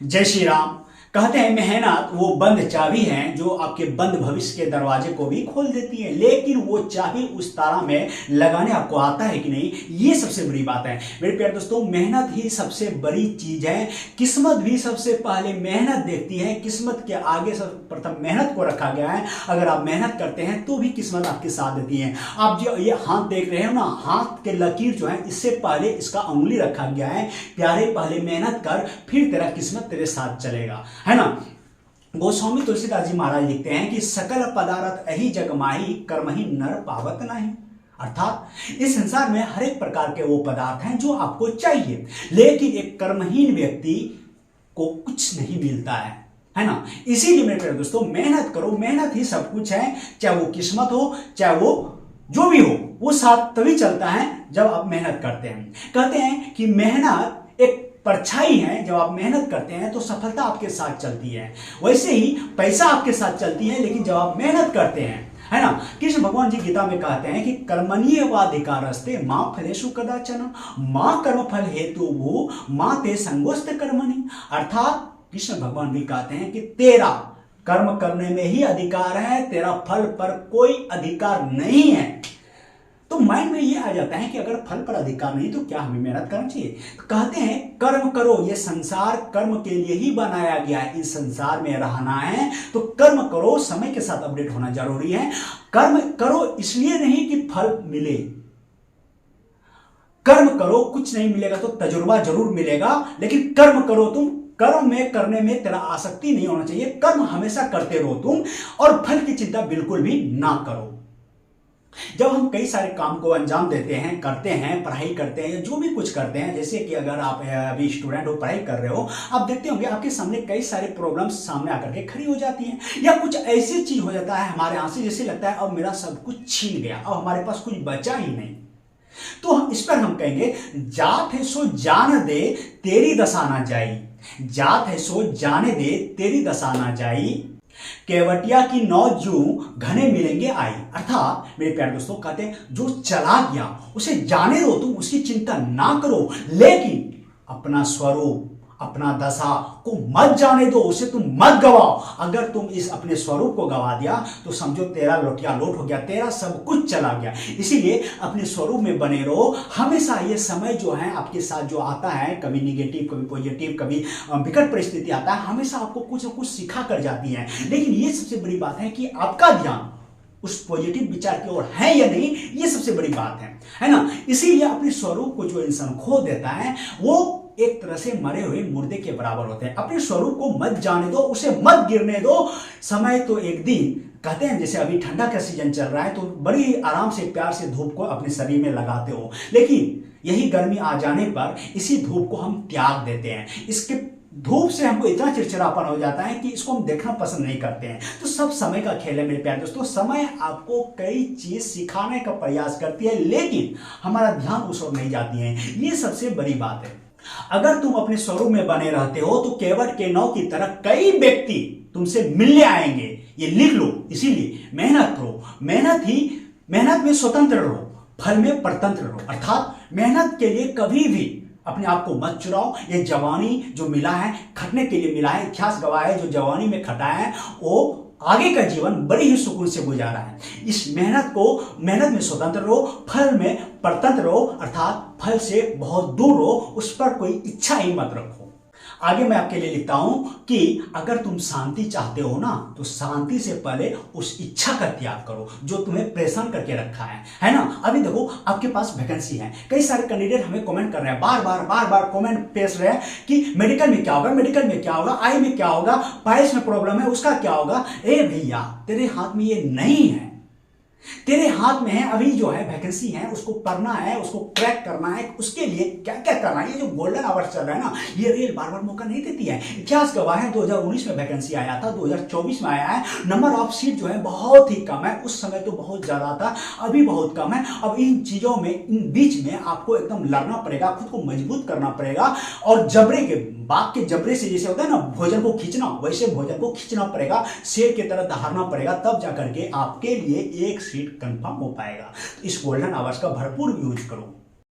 जय श्री राम। कहते हैं मेहनत वो बंद चाबी है जो आपके बंद भविष्य के दरवाजे को भी खोल देती है, लेकिन वो चाबी उस ताला में लगाने आपको आता है कि नहीं, ये सबसे बड़ी बात है। मेरे प्यारे दोस्तों, मेहनत ही सबसे बड़ी चीज है। किस्मत भी सबसे पहले मेहनत देखती है। किस्मत के आगे सर्वप्रथम मेहनत को रखा गया है। अगर आप मेहनत करते हैं तो भी किस्मत आपके साथ देती है। आप जो ये हाथ देख रहे हो ना, हाथ के लकीर जो है, इससे पहले इसका अंगुली रखा गया है। प्यारे, पहले मेहनत कर, फिर तेरा किस्मत तेरे साथ चलेगा, है ना। गोस्वामी तुलसीदास जी महाराज लिखते हैं कि सकल पदार्थ अहि जग माही, कर्म ही नर पावत नहीं। अर्थात इस संसार में हर एक प्रकार के वो पदार्थ हैं जो आपको चाहिए, लेकिन एक कर्महीन व्यक्ति को कुछ नहीं मिलता है ना। इसीलिए मेरे प्यारे दोस्तों, मेहनत करो। मेहनत ही सब कुछ है। चाहे वो किस्मत हो, चाहे वो जो भी हो, वो साथ तभी चलता है जब आप मेहनत करते हैं। कहते हैं कि मेहनत एक परछाई है। जब आप मेहनत करते हैं तो सफलता आपके साथ चलती है। वैसे ही पैसा आपके साथ चलती है, लेकिन जब आप मेहनत करते हैं, है ना। कृष्ण भगवान जी गीता में कहते हैं कि कर्मण्येवाधिकारस्ते मां फलेषु कदाचन मां कर्म फल हेतु भू मां ते संगोस्त कर्मणि। अर्थात कृष्ण भगवान भी कहते हैं कि तेरा कर्म करने में ही अधिकार है, तेरा फल पर कोई अधिकार नहीं है। तो माइंड में ये आ जाता है कि अगर फल पर अधिकार नहीं तो क्या हमें मेहनत करना चाहिए। तो कहते हैं कर्म करो। ये संसार कर्म के लिए ही बनाया गया है। इस संसार में रहना है तो कर्म करो। समय के साथ अपडेट होना जरूरी है। कर्म करो इसलिए नहीं कि फल मिले। कर्म करो, कुछ नहीं मिलेगा तो तजुर्बा जरूर मिलेगा, लेकिन कर्म करो। तुम कर्म में करने में तेरा आसक्ति नहीं होना चाहिए। कर्म हमेशा करते रहो तुम, और फल की चिंता बिल्कुल भी ना करो। जब हम कई सारे काम को अंजाम देते हैं, करते हैं, पढ़ाई करते हैं, जो भी कुछ करते हैं, जैसे कि अगर आप अभी स्टूडेंट हो, पढ़ाई कर रहे हो, आप देखते होंगे आपके सामने कई सारे प्रॉब्लम्स सामने आकर के खड़ी हो जाती हैं, या कुछ ऐसी चीज हो जाता है हमारे यहां से, जैसे लगता है अब मेरा सब कुछ छीन गया, अब हमारे पास कुछ बचा ही नहीं। तो हम इस पर हम कहेंगे, जात है सो जान दे तेरी दशा ना जाई। जात है सो जाने दे तेरी दशा ना जाई, केवटिया की 9 जू घने मिलेंगे आई। अर्थात मेरे प्यारे दोस्तों, कहते हैं जो चला गया उसे जाने दो, तुम उसकी चिंता ना करो, लेकिन अपना स्वरूप, अपना दशा को मत जाने दो, उसे तुम मत गवाओ। अगर तुम इस अपने स्वरूप को गवा दिया तो समझो तेरा लोटिया लोट हो गया, तेरा सब कुछ चला गया। इसीलिए अपने स्वरूप में बने रहो हमेशा। ये समय जो है आपके साथ जो आता है, कभी निगेटिव, कभी पॉजिटिव, कभी विकट परिस्थिति आता है, हमेशा आपको कुछ न कुछ सिखा कर जाती है। लेकिन ये सबसे बड़ी बात है कि आपका ध्यान उस पॉजिटिव विचार की ओर है या नहीं, ये सबसे बड़ी बात है ना। इसीलिए अपने स्वरूप को जो इंसान खो देता है वो एक तरह से मरे हुए मुर्दे के बराबर होते हैं। अपने स्वरूप को मत जाने दो, उसे मत गिरने दो। समय तो एक दिन, कहते हैं जैसे अभी ठंडा का सीजन चल रहा है तो बड़ी आराम से, प्यार से धूप को अपने शरीर में लगाते हो, लेकिन यही गर्मी आ जाने पर इसी धूप को हम त्याग देते हैं। इसके धूप से हमको इतना चिड़चिड़ापन हो जाता है कि इसको हम देखना पसंद नहीं करते हैं। तो सब समय का खेल है मेरे प्यारे दोस्तों। समय आपको कई चीज सिखाने का प्रयास करती है, लेकिन हमारा ध्यान उस ओर नहीं जाती है। ये सबसे बड़ी बात है। अगर तुम अपने स्वरूप में बने रहते हो तो केवट के 9 की तरह कई व्यक्ति तुमसे मिलने आएंगे। ये लिख लो। इसीलिए मेहनत करो। मेहनत में स्वतंत्र रहो, फल में परतंत्र रहो। अर्थात मेहनत के लिए कभी भी अपने आप को मत चुराओ। ये जवानी जो मिला है, खटने के लिए मिला है। इतिहास गवाह है, जो जवानी में खटा है वो आगे का जीवन बड़ी ही सुकून से गुजारा है। इस मेहनत में स्वतंत्र रहो, फल में परतंत्र रहो। अर्थात फल से बहुत दूर रहो, उस पर कोई इच्छा ही मत रखो। आगे मैं आपके लिए लिखता हूं कि अगर तुम शांति चाहते हो ना, तो शांति से पहले उस इच्छा का त्याग करो जो तुम्हें परेशान करके रखा है ना। अभी देखो आपके पास वैकेंसी है, कई सारे कैंडिडेट हमें कमेंट कर रहे हैं, बार बार कमेंट पेश रहे हैं कि मेडिकल में क्या होगा, मेडिकल में क्या होगा, आई में क्या होगा, पाइल्स में प्रॉब्लम है, उसका क्या होगा। ए भैया, तेरे हाथ में ये नहीं है। तेरे हाथ में है अभी जो है वैकेंसी है, उसको पढ़ना है, उसको क्रैक करना है। उसके लिए क्या क्या करना है। ये जो गोल्डन आवर्स चल रहा है ना, ये रेल बार बार मौका नहीं देती है। इतिहास गवाह है, 2019 में वैकेंसी आया था, 2024 में आया है। नंबर ऑफ सीट जो है बहुत ही कम है। उस समय तो बहुत ज्यादा था, अभी बहुत कम है। अब इन चीजों में, इन बीच में आपको एकदम लड़ना पड़ेगा, खुद को मजबूत करना पड़ेगा, और जबरे के, बाघ के जबरे से जैसे होता है ना भोजन को खींचना, वैसे भोजन को खींचना पड़ेगा, शेर की तरह दहाड़ना पड़ेगा, तब जाकर के आपके लिए एक सीट कंफर्म हो पाएगा। इस गोल्डन आवर्स का भरपूर यूज करो।